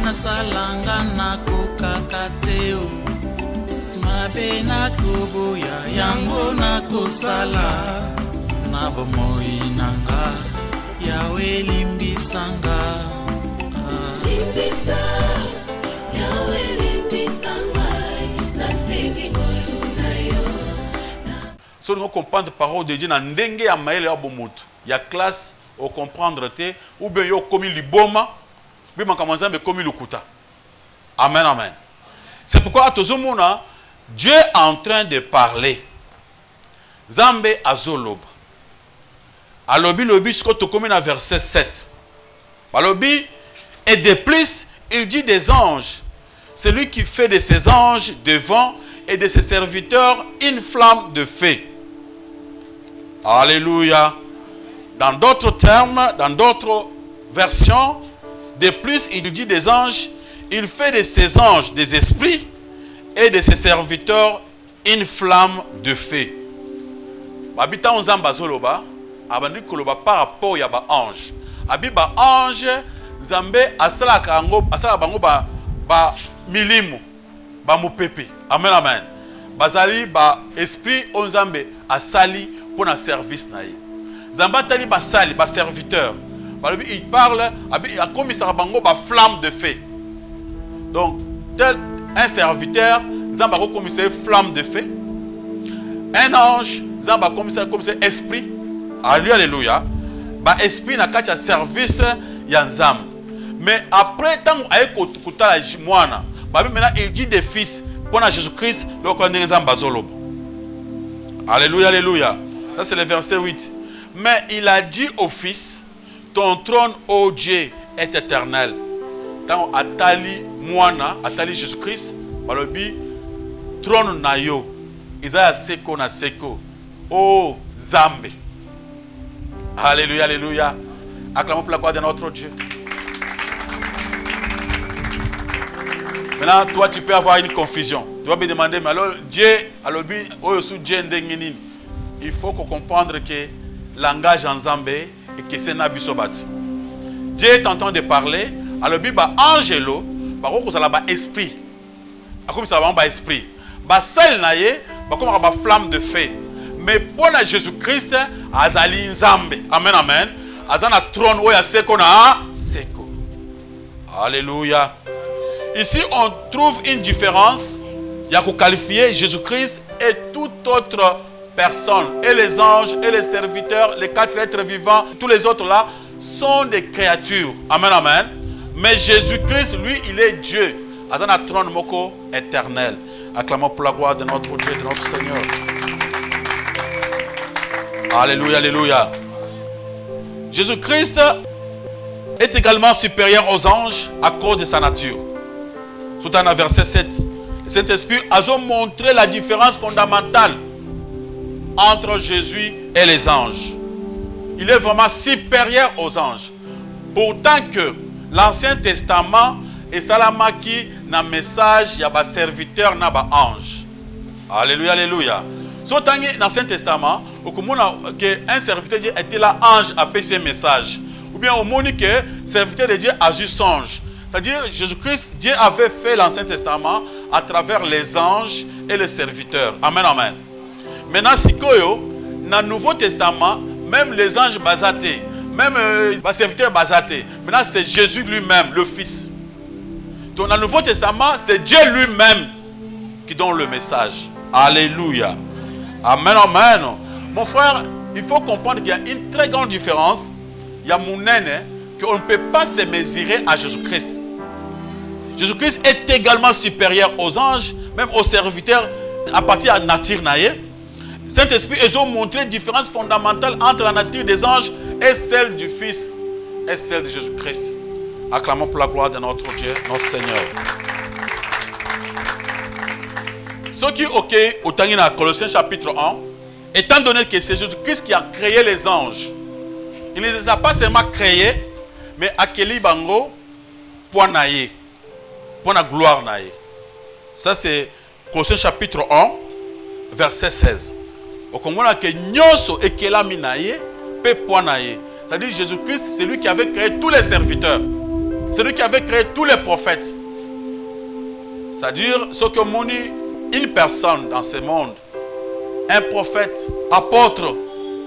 nasalanga nakokaka te o mabe nakoboya yango nakosala na bomoi nanga yawe limbisanga limbisa yawe limbisanga nasengi koluna yo. So nous comprendre parole de Dieu na ndenge ya maele ya bomutu ya classe au comprendre te ou bien yo komi liboma bi makamazambe komi lukuta. Amen, amen. C'est pourquoi à tozomona Dieu est en train de parler. Zambe azoloba. Alobi lobi jusqu'au tokomi na verset 7. Alobi et de plus il dit des anges. Celui qui fait de ses anges devant et de ses serviteurs une flamme de feu. Alléluia. Dans d'autres termes, dans d'autres versions, de plus, il dit des anges, il fait de ses anges des esprits et de ses serviteurs une flamme de feu. Babita onzamba zoloba, abandi koloba par rapport ya ba ange. Abi ba ange, zambe asala kango, asala bango ba milimu, ba mupepe. Amen, amen. Bazali ba esprit onzambe asali pour un service naïe. Zamba tali basali, bas serviteur. Il parle, il a commis sa bango ba flamme de feu. Donc, tel un serviteur, Zamba a commis sa flamme de feu. Un ange, Zamba a commis sa esprit. Alléluia. Ba esprit n'a qu'à service yanzam. Mais après tant a écouté la moana, maintenant il dit des fils pour Jésus-Christ, donc on est Zamba zolo. Alléluia, alléluia. Ça c'est le verset 8. Mais il a dit au Fils, ton trône, ô Dieu, est éternel. Quand Atali Moana, Atali Jésus-Christ, Balobi, trône na yo, Isaiah seko na seko, ô Zambé. Alléluia, alléluia. Acclamons pour la gloire de notre Dieu. Maintenant, toi, tu peux avoir une confusion. Tu vas me demander, mais alors, Dieu, Alobi, Oyosu Dieu Ndengenin. Il faut qu'on comprenne que langage en Zambé et que c'est Nabisobat. Dieu est en train de parler. Alors, Biba angelo, par contre, ça a esprit. Comme ça va esprit. Ba sel naye, ba comme ba flamme de feu. Mais pour Jésus-Christ, azali Nzambe. Amen, amen. Azana trône où ya seko na seko. Alléluia. Ici, on trouve une différence. Il y a qu'à qualifier Jésus-Christ et toute autre personne, et les anges, et les serviteurs, les quatre êtres vivants, tous les autres là, sont des créatures. Amen, amen. Mais Jésus-Christ, lui, il est Dieu. Azana trône moko éternel. Acclamons pour la gloire de notre Dieu, de notre Seigneur. Alléluia, alléluia. Jésus-Christ est également supérieur aux anges à cause de sa nature. Tout en verset 7. Le Saint-Esprit a montré la différence fondamentale entre Jésus et les anges. Il est vraiment supérieur aux anges. Pourtant que l'Ancien Testament est salamaki na message ya ba serviteur na ba ange. Alléluia, alléluia. So tangi dans l'Ancien Testament, okumona que un serviteur de Dieu était là ange a fait ses messages. Ou bien au monde que serviteur de Dieu a eu songe. C'est-à-dire Jésus-Christ, Dieu avait fait l'Ancien Testament à travers les anges et les serviteurs. Amen, amen. Maintenant, dans le Nouveau Testament, même les anges basatés, même les serviteurs basatés, maintenant c'est Jésus lui-même, le Fils. Donc dans le Nouveau Testament, c'est Dieu lui-même qui donne le message. Alléluia. Amen, amen. Mon frère, il faut comprendre qu'il y a une très grande différence. Il y a mon aîné, qu'on ne peut pas se mesurer à Jésus-Christ. Jésus-Christ est également supérieur aux anges, même aux serviteurs, à partir de la nature naïe. Saint-Esprit, ils ont montré une différence fondamentale entre la nature des anges et celle du Fils et celle de Jésus-Christ. Acclamons pour la gloire de notre Dieu, notre Seigneur. Ce qui est OK, au Tangina, Colossiens chapitre 1, étant donné que c'est Jésus-Christ qui a créé les anges, il ne les a pas seulement créés, mais Akeli Bango, pour naïe, pour la gloire naïe. Ça c'est Colossiens chapitre 1, verset 16. Au Congo, que Nyoso et Kelami naïe, pe pour naïe. C'est-à-dire Jésus-Christ, c'est lui qui avait créé tous les serviteurs. C'est lui qui avait créé tous les prophètes. C'est-à-dire, ce que moni, une personne dans ce monde, un prophète, apôtre,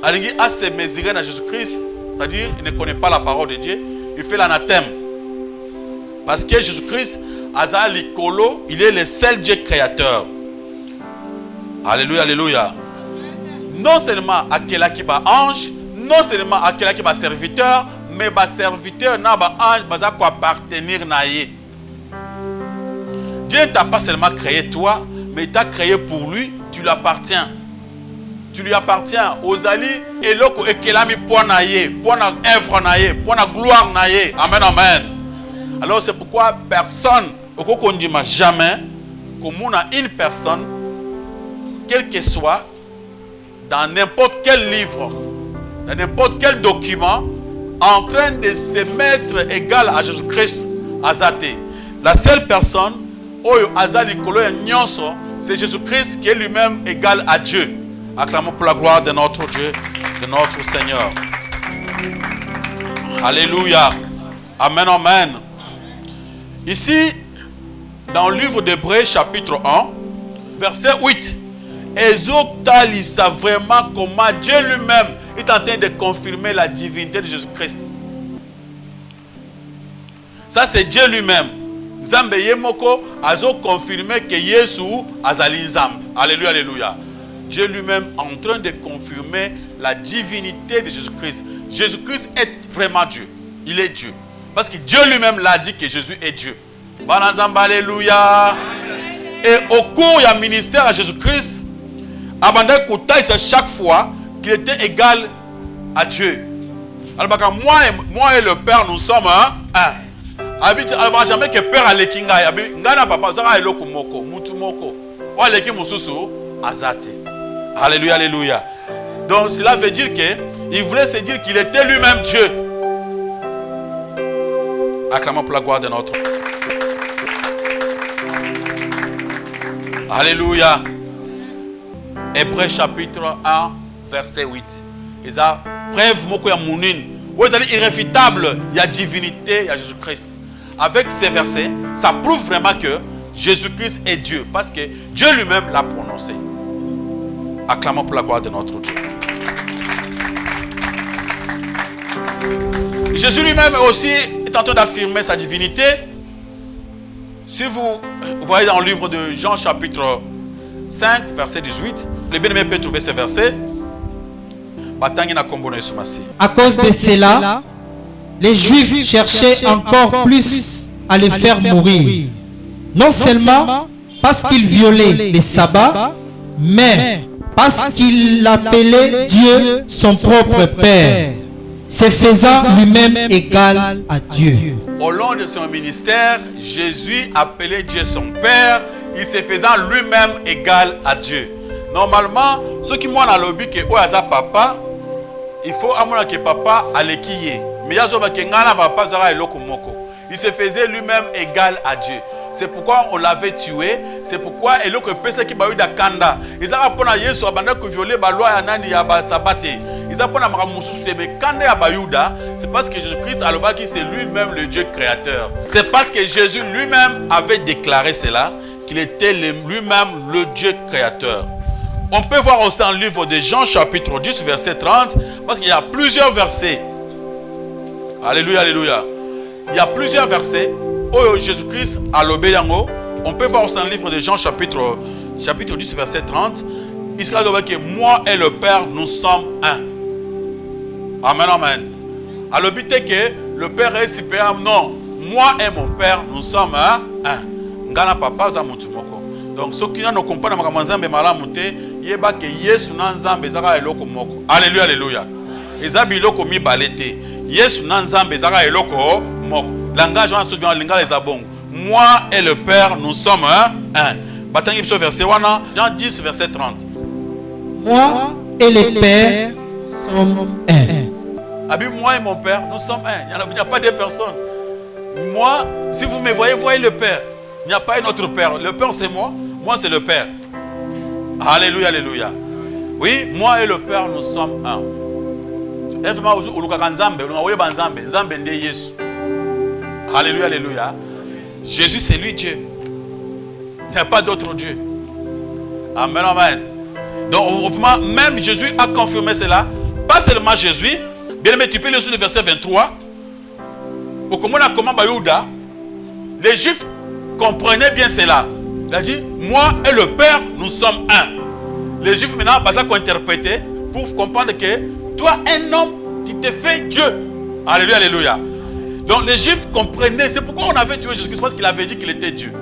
a se mesurer dans Jésus-Christ, c'est-à-dire, il ne connaît pas la parole de Dieu, il fait l'anathème. Parce que Jésus-Christ, il est le seul Dieu créateur. Alléluia, alléluia. Non seulement à quel qui va ange, non seulement à quel qui va serviteur, mais va serviteur n'a pas ange, va quoi appartenir naïe. Dieu ne t'a pas seulement créé toi, mais il t'a créé pour lui, tu lui appartiens. Tu lui appartiens. Aux alliés, et l'autre est qu'il a mis pour naïe, pour na œuvre naïe, pour na gloire naïe. Amen, amen. Alors c'est pourquoi personne, au qu'on ne dit jamais, comme on a une personne, quel que soit, dans n'importe quel livre, dans n'importe quel document, en train de se mettre égal à Jésus-Christ, Azate. La seule personne, c'est Jésus-Christ qui est lui-même égal à Dieu. Acclamons pour la gloire de notre Dieu, de notre Seigneur. Alléluia. Amen, amen. Ici, dans le livre d'Hébreux, chapitre 1, verset 8, Ezokali savent vraiment comment Dieu lui-même est en train de confirmer la divinité de Jésus-Christ. Ça, c'est Dieu lui-même. Zambe Yemoko a confirmé que Yesu azali Zambe. Alléluia, alléluia. Dieu lui-même en train de confirmer la divinité de Jésus-Christ. Jésus-Christ est vraiment Dieu. Il est Dieu. Parce que Dieu lui-même l'a dit que Jésus est Dieu. Banazamba, alléluia. Et au cours du ministère à Jésus-Christ, chaque fois qu'il était égal à Dieu. Alors, moi et le Père, nous sommes un. Alors, jamais que Père a l'ékinga. Ngana papa, ça a eloko moko, mutu moko. Ou aleki mususu, azate. Alléluia, alléluia. Donc, cela veut dire qu'il voulait se dire qu'il était lui-même Dieu. Acclamons pour la gloire de notre. Alléluia. Hébreux chapitre 1, verset 8. Et ça, preuve moko ya mounine. Ou est irréfutable, il y a divinité, il y a Jésus-Christ. Avec ces versets, ça prouve vraiment que Jésus-Christ est Dieu. Parce que Dieu lui-même l'a prononcé. Acclamons pour la gloire de notre Dieu. Jésus lui-même aussi est en train d'affirmer sa divinité. Si vous voyez dans le livre de Jean chapitre 5, verset 18, le bien-aimé peut trouver ces versets. À cause de cela, les Juifs cherchaient encore plus à les faire mourir. Non seulement parce qu'ils violaient les sabbats, mais parce qu'il appelait Dieu son propre Père, se faisant lui-même égal à Dieu. Au long de son ministère, Jésus appelait Dieu son Père, il se faisant lui-même égal à Dieu. Normalement, ceux qui m'ont dans le but que Oyaza papa, il faut à que papa allait qui est. Mais papa il se faisait lui-même égal à Dieu. C'est pourquoi on l'avait tué. C'est pourquoi il y a personne qui a eu Kanda. Ils ont appris à Yesu abandonné que violer la loi ya sabate. Ils ont appris à Maramusu Kanda ya Bayuda. C'est parce que Jésus-Christ a le bas qui c'est lui-même le Dieu créateur. C'est parce que Jésus lui-même avait déclaré cela qu'il était lui-même le Dieu créateur. On peut voir aussi dans le livre de Jean chapitre 10 verset 30 parce qu'il y a plusieurs versets. Alléluia, alléluia. Il y a plusieurs versets où Jésus-Christ a l'obéyango. On peut voir aussi dans le livre de Jean chapitre 10 verset 30. Il sera dit que moi et le Père nous sommes un. Amen, amen. Alors le but est que le Père est supérieur. Non, moi et mon Père nous sommes un. Ngana papa za mutumoko. Donc ceux qui ne comprennent pas Nzambe malamute, yeba que Yesu na Nzambe zaka eloko moko. Alléluia, alléluia. Ezabi eloko mi balete. Yesu na Nzambe zaka eloko moko. Langage on se bien lingala ezabongo. Moi et le Père nous sommes un. Batangi biso verset wana Jean 10 verset 30. Moi et le Père sommes un. Abi moi et mon Père nous sommes un. Il n'y a pas deux personnes. Moi, si vous me voyez, voyez le Père. Il n'y a pas un autre Père. Le Père c'est moi c'est le Père. Alléluia, alléluia. Oui, moi et le Père nous sommes un. Alléluia, alléluia. Jésus, c'est lui Dieu. Il n'y a pas d'autre Dieu. Amen, amen. Donc, même Jésus a confirmé cela. Pas seulement Jésus. Bien aimé, tu peux lire sur le verset 23. Au comment Bayouda, les Juifs comprenaient bien cela. Il a dit, moi et le Père, nous sommes un. Les Juifs maintenant, pas ça qu'on interpréter pour comprendre que toi, un homme, tu t'es fait Dieu. Alléluia, alléluia. Donc les Juifs comprenaient, c'est pourquoi on avait tué Jésus-Christ, parce qu'il avait dit qu'il était Dieu.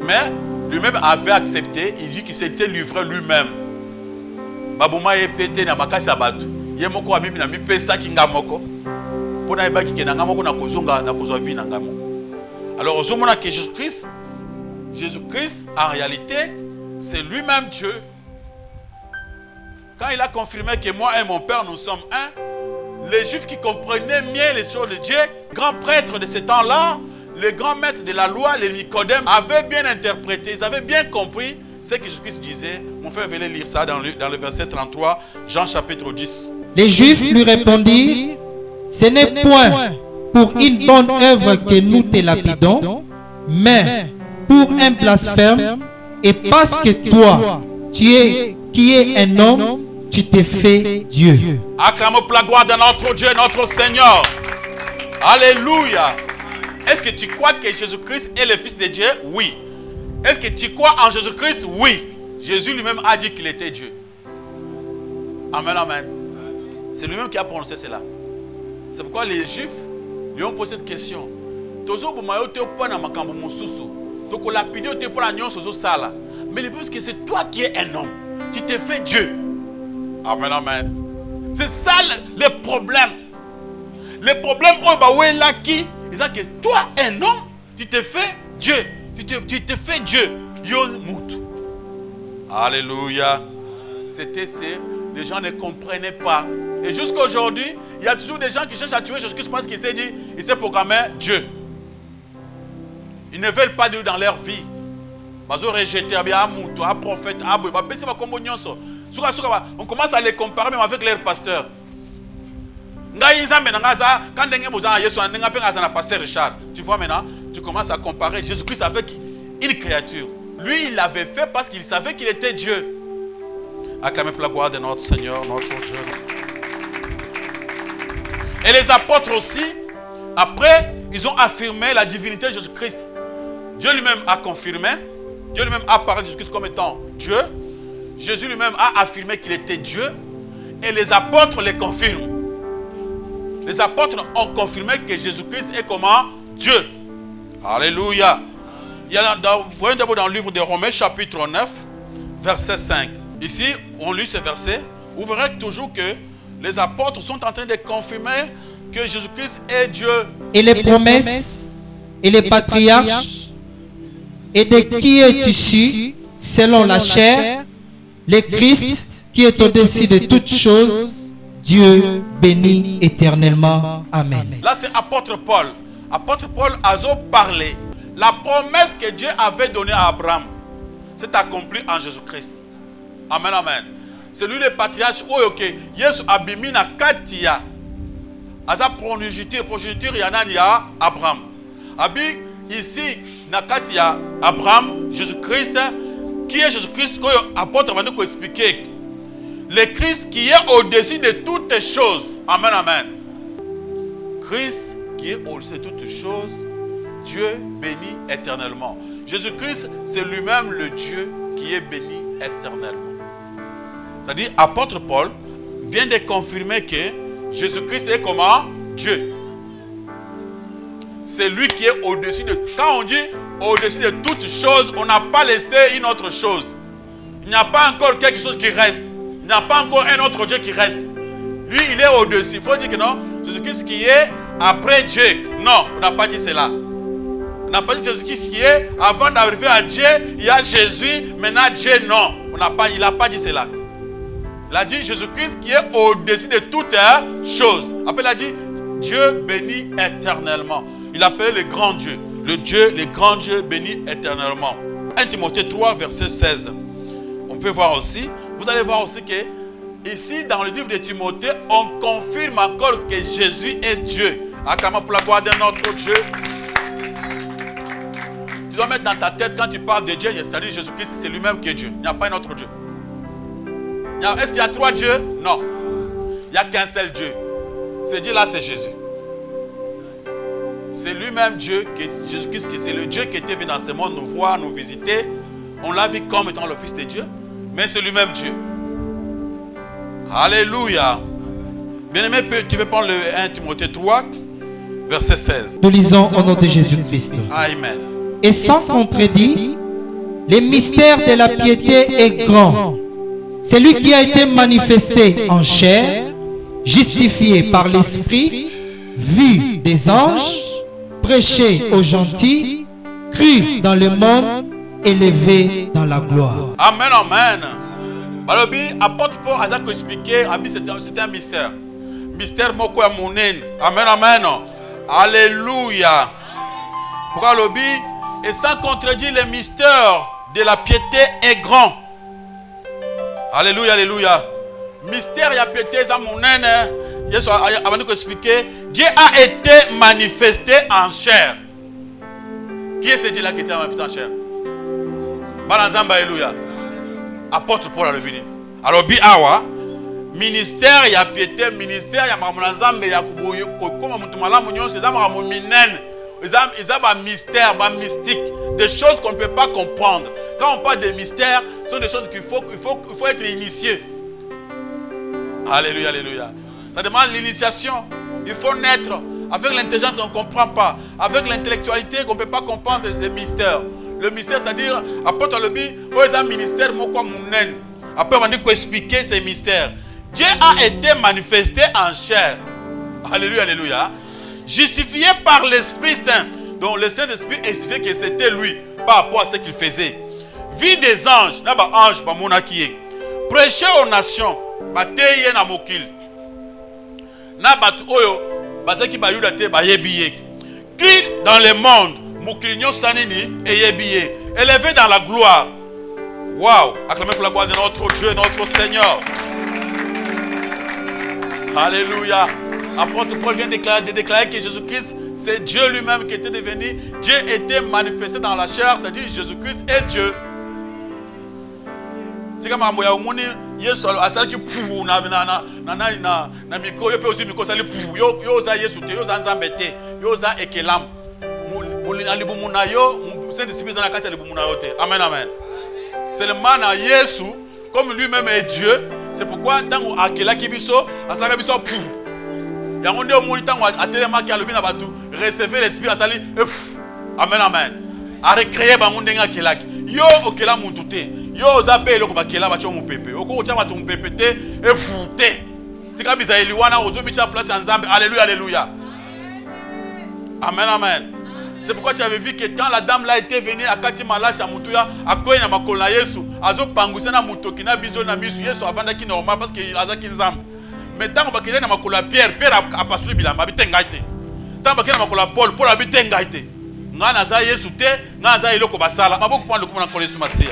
Mais lui-même avait accepté, il dit qu'il s'était livré lui-même. Babouma est pété, n'a pas sabatu. Yemoko a mis na mi pesa kingamoko. Pour na ibaki kenangamoko na kozonga na kozwabi nangamo. Alors au moment que Jésus-Christ, en réalité, c'est lui-même Dieu. Quand il a confirmé que moi et mon Père, nous sommes un, les Juifs qui comprenaient mieux les choses de Dieu, les grands prêtres de ce temps-là, les grands maîtres de la loi, les Nicodèmes, avaient bien interprété, ils avaient bien compris ce que Jésus-Christ disait. Mon frère, venez lire ça dans le verset 33, Jean chapitre 10. Les Juifs lui répondirent, ce n'est point pour une bonne œuvre que nous te lapidons, mais pour un blasphème, et parce que toi, qui es un homme, tu t'es fait Dieu. Acclamons la gloire de notre Dieu, notre Seigneur. Alléluia. Est-ce que tu crois que Jésus-Christ est le Fils de Dieu? Oui. Est-ce que tu crois en Jésus-Christ? Oui. Jésus lui-même a dit qu'il était Dieu. Amen, amen. C'est lui-même qui a prononcé cela. C'est pourquoi les Juifs lui ont posé cette question. Mais il pense que c'est toi qui es un homme. Tu t'es fait Dieu. Amen, amen. C'est ça le problème. Le problème, ils disent que toi, un homme, tu t'es fait Dieu. Tu t'es fait Dieu. Alléluia. C'était ça. Les gens ne comprenaient pas. Et jusqu'à aujourd'hui, il y a toujours des gens qui cherchent à tuer Jésus-Christ parce qu'il s'est dit, il s'est proclamé Dieu. Ils ne veulent pas Dieu dans leur vie. Ils ont rejeté un prophète. On commence à les comparer même avec leurs pasteurs. Quand pasteur Richard, tu vois maintenant, tu commences à comparer Jésus-Christ avec une créature. Lui, il l'avait fait parce qu'il savait qu'il était Dieu. Acclamez la gloire de notre Seigneur, notre Dieu. Et les apôtres aussi, après, ils ont affirmé la divinité de Jésus-Christ. Dieu lui-même a confirmé. Dieu lui-même a parlé de Jésus-Christ comme étant Dieu. Jésus lui-même a affirmé qu'il était Dieu. Et les apôtres les confirment. Les apôtres ont confirmé que Jésus-Christ est comment? Dieu. Alléluia. Il y a vous voyez d'abord dans le livre de Romains chapitre 9, verset 5. Ici, on lit ce verset. Vous verrez toujours que les apôtres sont en train de confirmer que Jésus-Christ est Dieu. Et les promesses et les patriarches et de qui est issu, selon la chair, le Christ qui est au-dessus de toutes choses, Dieu béni éternellement. Amen. Là, c'est apôtre Paul. Apôtre Paul a parlé. La promesse que Dieu avait donnée à Abraham s'est accomplie en Jésus-Christ. Amen, amen. C'est lui le patriarche. Ok, Yesu abimi na katia. Asa progéniture il y en a Abraham. Abi ici na katia Abraham, Jésus-Christ, qui est Jésus-Christ que apôtre va nous expliquer. Le Christ qui est au-dessus de toutes choses. Amen, amen. Christ qui est au-dessus de toutes choses, Dieu béni éternellement. Jésus-Christ, c'est lui-même le Dieu qui est béni éternellement. C'est-à-dire, apôtre Paul vient de confirmer que Jésus-Christ est comment? Dieu. C'est lui qui est au-dessus de... Quand on dit au-dessus de toutes choses, on n'a pas laissé une autre chose. Il n'y a pas encore quelque chose qui reste. Il n'y a pas encore un autre Dieu qui reste. Lui, il est au-dessus. Il faut dire que non, Jésus-Christ qui est après Dieu. Non, on n'a pas dit cela. On n'a pas dit Jésus-Christ qui est avant d'arriver à Dieu, il y a Jésus, maintenant Dieu, non. Il n'a pas dit cela. Il a dit Jésus-Christ qui est au-dessus de toutes choses. Après, il a dit Dieu béni éternellement. Il appelait le grand Dieu. Le grand Dieu béni éternellement. 1 Timothée 3, verset 16. On peut voir aussi, vous allez voir aussi que ici, dans le livre de Timothée, on confirme encore que Jésus est Dieu. Acclamons pour la gloire de notre Dieu. Tu dois mettre dans ta tête quand tu parles de Dieu, c'est-à-dire Jésus-Christ, c'est lui-même qui est Dieu. Il n'y a pas un autre Dieu. Est-ce qu'il y a trois dieux? Non. Il n'y a qu'un seul Dieu. Ce Dieu-là, c'est Jésus. C'est lui-même Dieu, Jésus-Christ, c'est le Dieu qui était venu dans ce monde nous voir, nous visiter. On l'a vu comme étant le Fils de Dieu, mais c'est lui-même Dieu. Alléluia. Bien-aimé, tu veux prendre le 1 Timothée 3, verset 16. Nous lisons au nom de Jésus-Christ. Amen. Et sans contredit, le mystère de la piété est grand. C'est lui qui a été manifesté en chair, justifié par l'Esprit, vu des anges, prêché aux gentils, cru dans le monde, élevé dans la gloire. Amen, amen. Balobi, apôtre Paul a expliqué, c'était un mystère. Mystère moko ya monene. Amen, amen. Alléluia. Pourquoi Lobi? Et sans contredire, le mystère de la piété est grand. Alléluia, alléluia. Mystère ya piété za monene. Yesu avant de expliquer, Dieu a été manifesté en chair. Qui est ce Dieu là qui était manifesté en chair? Balanzamba, alléluia. Apôtre Paul a revenu. Alors bi awa ministère ya piété, ministère ya mamunazambe ya kuboyo comme mutumala munyo c'est ça maramu minene. Ils ont un mystère, un mystique, des choses qu'on ne peut pas comprendre. Quand on parle de mystère, ce sont des choses qu'il faut être initié. Alléluia, alléluia. Ça demande l'initiation. Il faut naître. Avec l'intelligence, on ne comprend pas. Avec l'intellectualité, on ne peut pas comprendre les mystères. Le mystère, c'est-à-dire, apôtre le dit, ils ont un ministère, après, on dit qu'on expliquer ces mystères. Dieu a été manifesté en chair. Alléluia, alléluia. Justifié par l'Esprit Saint. Donc le Saint-Esprit expliquait que c'était lui par rapport à ce qu'il faisait. Vie des anges. Prêcher aux nations. Cri dans le monde. Élevé dans la gloire. Waouh. Acclamez pour la gloire de notre Dieu, notre Seigneur. Alléluia. Apôtre Paul vient de déclarer que Jésus-Christ, c'est Dieu lui-même qui était devenu. Dieu était manifesté dans la chair, c'est-à-dire Jésus-Christ est Dieu. C'est comme si vous Yesu asalaki pou na miko yo pe ozi miko sali pou yo za Yesu te yo za nzambe te yo za ekelam alibumu na yo c'est disciple na kati alibumu na yo te. Amen, amen. C'est le man à Yesu comme lui-même est Dieu. C'est pourquoi tant akelaki biso asaka biso pou yango nde omoni tango atelemaki alobi na batu recevoir l'esprit asali. Amen, amen. A recréer bango ndenga akelaki yo okela muntu te. Yo zabe eloko bakela bacho mupepe. Oko ocha batu mupepe te efute. Tika bizaeli wana ozo bicha place ya Nzambe. Alléluia, alléluia. Amen, amen. C'est pourquoi tu avais vu que quand la dame là était venue à Kati Malasha Mutuya à koye na makolo na Yesu azo pangusa na mutoki na bizo na misu Yesu avanda ki normal parce que azaki Nzambe. Mais tant bakela na makolo Pierre a pasteur bilamba bitenga ite. Tant bakela na makolo Paul a bitenga ite. Ngana za Yesu te, ngana za eloko basala. Maboko prendre le comment na Yesu Masia.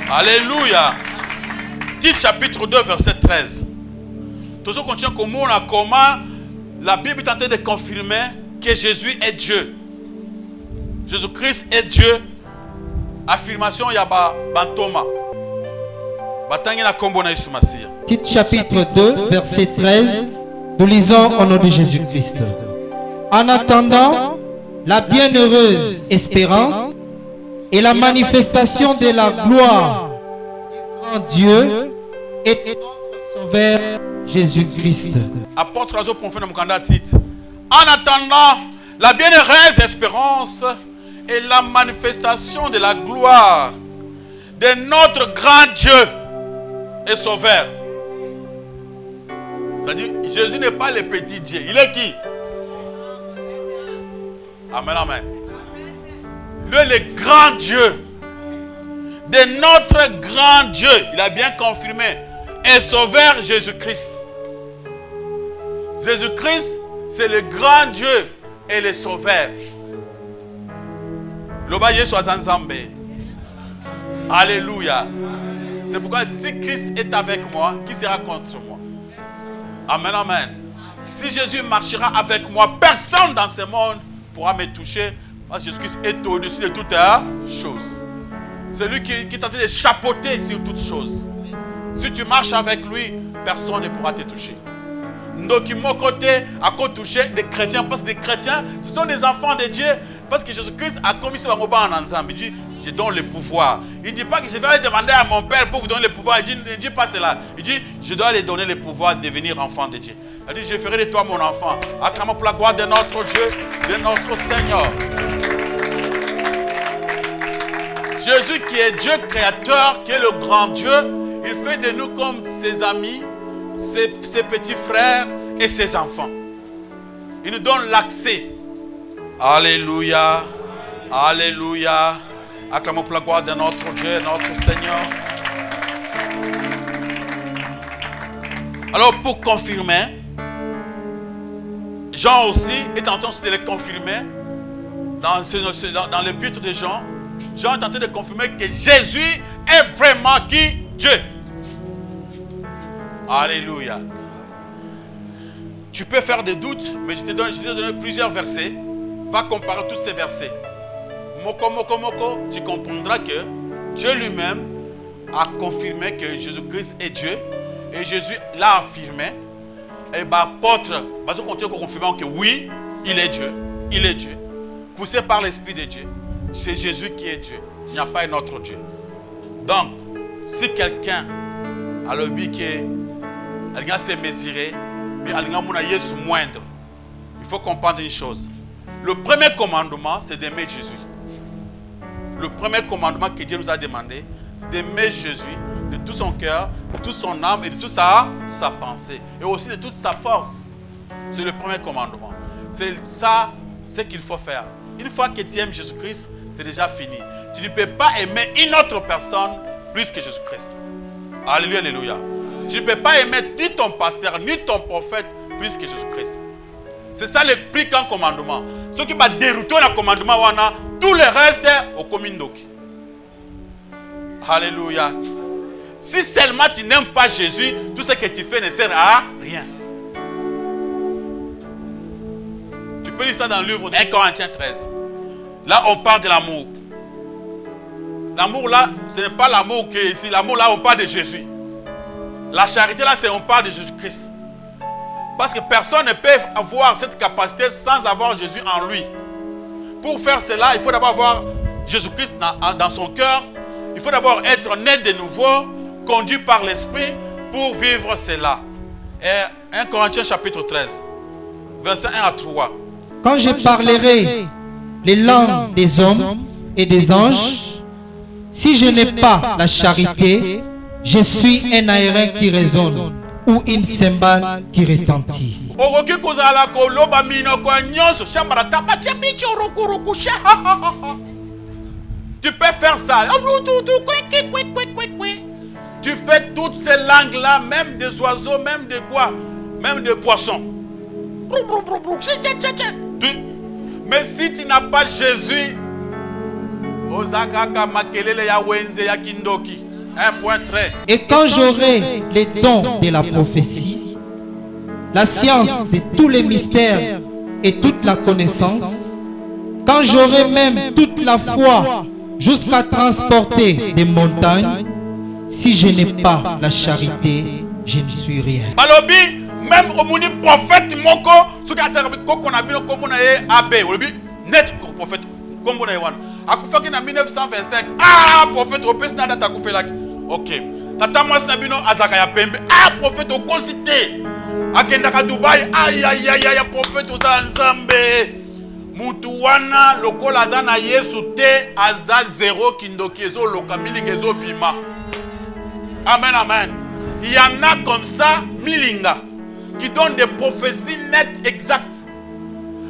Alléluia. Titre chapitre 2 verset 13. Tout ce qu'on tient comment la Bible est en train de confirmer que Jésus est Dieu. Jésus-Christ est Dieu. Affirmation yaba bantoma. Batangi na kombo na Yesu Masia. Titre chapitre 2 verset 13. Nous lisons au nom de Jésus-Christ. En attendant la bienheureuse espérance et la manifestation de la gloire du grand Dieu et de notre Sauveur Jésus-Christ. Apôtre Azo Ponfena Mukanda titre. En attendant la bienheureuse espérance et la manifestation de la gloire de notre grand Dieu et Sauveur. C'est-à-dire, Jésus n'est pas le petit Dieu. Il est qui? Amen, amen. Lui est le grand Dieu. De notre grand Dieu. Il a bien confirmé. Et Sauveur Jésus-Christ. Jésus-Christ, c'est le grand Dieu et le Sauveur. Loba Yesu azanzambe. Alléluia. C'est pourquoi si Christ est avec moi, qui sera contre moi? Amen, amen. Si Jésus marchera avec moi, personne dans ce monde pourra me toucher. Parce que Jésus-Christ est au-dessus de toutes choses. C'est lui qui tente de chapeauter sur toutes choses. Si tu marches avec lui, personne ne pourra te toucher. Donc, mon côté, à quoi toucher des chrétiens, parce que les chrétiens, ce sont des enfants de Dieu. Parce que Jésus-Christ a commis ce en ensemble. Il dit, je donne le pouvoir. Il ne dit pas que je vais aller demander à mon Père pour vous donner le pouvoir. Il ne dit pas cela. Il dit, je dois lui donner le pouvoir de devenir enfant de Dieu. Il dit, je ferai de toi mon enfant. Acclamons pour la gloire de notre Dieu, de notre Seigneur. Jésus qui est Dieu créateur, qui est le grand Dieu, il fait de nous comme ses amis, ses petits frères et ses enfants. Il nous donne l'accès. Alléluia. Alléluia. Acclamons pour la gloire de notre Dieu, notre Seigneur. Alors pour confirmer, Jean aussi est en train de les confirmer dans l'épître de Jean. Jean est en train de confirmer que Jésus est vraiment qui? Dieu. Alléluia. Tu peux faire des doutes, mais je te donne plusieurs versets. Va comparer tous ces versets. Moko, moko, moko, tu comprendras que Dieu lui-même a confirmé que Jésus-Christ est Dieu. Et Jésus l'a affirmé. Et l'apôtre va continuer à confirmer que oui, il est Dieu. Il est Dieu. Poussé par l'Esprit de Dieu. C'est Jésus qui est Dieu. Il n'y a pas un autre Dieu. Donc, si quelqu'un a le but quelqu'un s'est mesuré, mais il est moindre, il faut comprendre une chose. Le premier commandement, c'est d'aimer Jésus. Le premier commandement que Dieu nous a demandé, c'est d'aimer Jésus de tout son cœur, de toute son âme et de toute sa pensée. Et aussi de toute sa force. C'est le premier commandement. C'est ça, ce qu'il faut faire. Une fois que tu aimes Jésus-Christ, c'est déjà fini. Tu ne peux pas aimer une autre personne plus que Jésus-Christ. Alléluia, alléluia. Tu ne peux pas aimer ni ton pasteur, ni ton prophète plus que Jésus-Christ. C'est ça le plus grand commandement. Ce qui va dérouter le commandement, tout le reste est au communauté. Alléluia. Si seulement tu n'aimes pas Jésus, tout ce que tu fais ne sert à rien. Tu peux lire ça dans le livre de 1 Corinthiens 13. Là, on parle de l'amour. L'amour là, ce n'est pas l'amour qui est ici. L'amour là, on parle de Jésus. La charité là, c'est on parle de Jésus-Christ. Parce que personne ne peut avoir cette capacité sans avoir Jésus en lui. Pour faire cela, il faut d'abord avoir Jésus-Christ dans son cœur. Il faut d'abord être né de nouveau, conduit par l'Esprit pour vivre cela. Et 1 Corinthiens chapitre 13, versets 1 à 3. Quand je parlerai les langues des hommes et des anges, si je n'ai pas la charité, je suis un aérin qui résonne ou une cymbale qui retentit. Tu peux faire ça. Tu fais toutes ces langues-là, même des oiseaux, même de quoi? Même des poissons. Mais si tu n'as pas Jésus, un point trait. Et quand j'aurai les dons de la prophétie, la science de tous les mystères et toute la connaissance, quand j'aurai même toute la foi jusqu'à transporter des montagnes, si je n'ai pas la charité, je ne suis rien. Balobi, même au moni prophète moko, ce qui a été qu'on a mis comme on a abbé, net prophète comme on a eu. Akufaki na 1925, prophète au pèse na data kufelaki. Ok. Tata moi snabino azaka ya pembe. Prophète au concité. Akendaka Dubaï, prophète aux Nzambe. Mutu wana lokola aza na Yesu te aza zéro kindoki ezo loka milinga ezo bima. Amen, amen. Il y en a comme ça, milinga, qui donnent des prophéties nettes, exactes.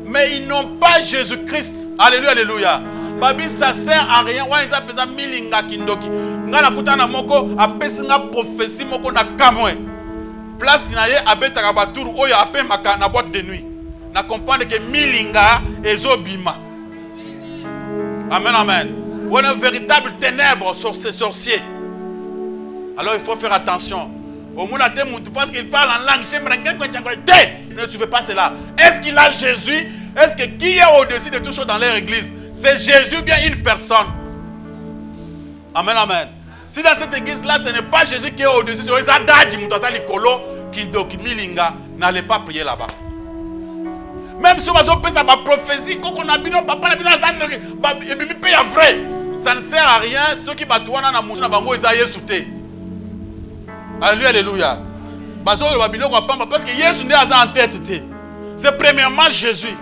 Mais ils n'ont pas Jésus-Christ. Alléluia, alléluia. Babi, ça sert à rien. Ouais, ils appellent ça milinga kindoki. Ngana kutana moko, apesi nga prophétie moko na kamwe. Place na ye abeta kabaturu oya ape maka na boîte de nuit. Na comprendre que milinga ezo bima. Amen, amen. On a un véritable ténèbre sur ces sorciers. Alors il faut faire attention. Au monde parce qu'il parle en langue. Ne suivez pas cela. Est-ce qu'il a Jésus? Est-ce que qui est au-dessus de tout chose dans leur église? C'est Jésus, bien une personne. Amen, amen. Si dans cette église-là, ce n'est pas Jésus qui est au-dessus, c'est Zadadi, Moutasa Likolo, Kindoki-Milinga, n'allez pas prier là-bas. Même si on a une prophétie, quand on a bien, papa a bien, vrai. Ça ne sert à rien. Ceux qui battent dans le monde, alléluia, alléluia. Parce que Jésus n'est pas en tête. C'est premièrement Jésus.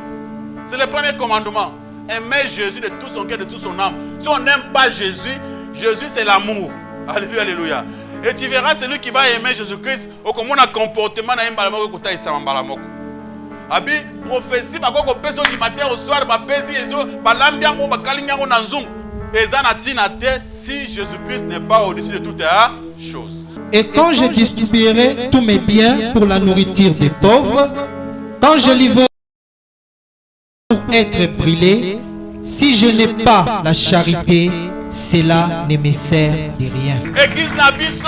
C'est le premier commandement. Aimer Jésus de tout son cœur, de toute son âme. Si on n'aime pas Jésus, Jésus c'est l'amour. Alléluia, alléluia. Et tu verras celui qui va aimer Jésus-Christ au commun comportement dans un côté Sambalamoko. Abi prophétie ba ko peso du matin au soir ba pesi ezo ba lambia ko ba kalinga ko nanzung. Ezana tinate si Jésus-Christ n'est pas au-dessus de toutes choses. Et quand je distribuerai tous mes biens pour la nourriture des pauvres, quand je livrerai pour être brûlé, si je n'ai pas la charité, cela ne me sert de rien. Église Nabiso,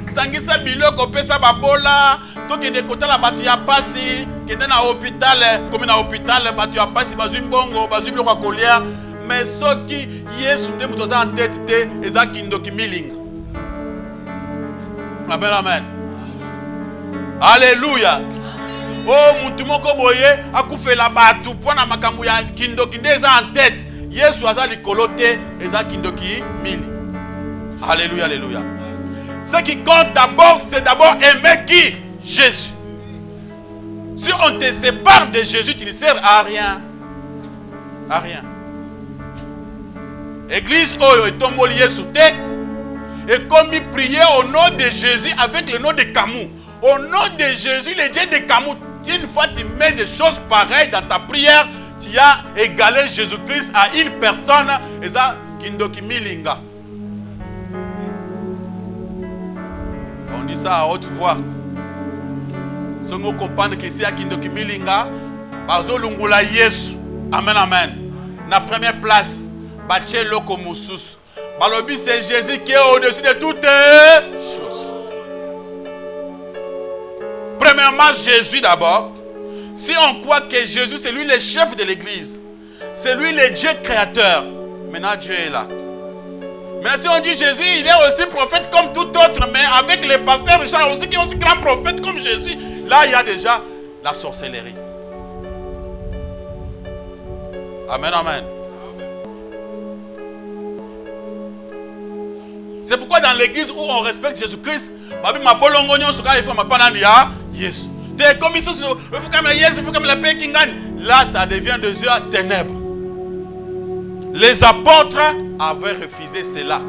sangisa biloko pesa babola, toki de kota la batu ya pasi, kende na hôpital, comme na hôpital batu ya pasi bazui mbongo, bazui biloko kolia, mais soki Yesu nde muto za en tête te eza kindoki miling. Amen, amen. Alléluia. Oh, mutu moko boye akufela batu pona makambo ya kindoki nde eza en tête. Yesu aza likolo te eza kindoki mili. Alléluia, alléluia. Ce qui compte d'abord, c'est d'abord aimer qui? Jésus. Si on te sépare de Jésus, tu ne sers à rien. À rien. Église Oyo et Tomboli Yesu te. Et comme il priait au nom de Jésus avec le nom de Kamou. Au nom de Jésus, le Dieu de Kamou. Une fois tu mets des choses pareilles dans ta prière, tu as égalé Jésus-Christ à une personne. Et ça, Kindoki Milinga. On dit ça à haute voix. Si on comprend que c'est à Kindoki Milinga, Bazo Lungula Yesu. Amen, amen. La première place, Bache Loko Moussous. Balobi, c'est Jésus qui est au-dessus de toutes choses. Premièrement, Jésus d'abord. Si on croit que Jésus, c'est lui le chef de l'église, c'est lui le Dieu créateur, maintenant Dieu est là. Maintenant, si on dit Jésus, il est aussi prophète comme tout autre, mais avec les pasteurs Richard aussi, qui est aussi grand prophète comme Jésus, là, il y a déjà la sorcellerie. Amen, amen. C'est pourquoi dans l'église où on respecte Jésus-Christ, là ça devient des yeux à ténèbres. Les apôtres avaient refusé cela.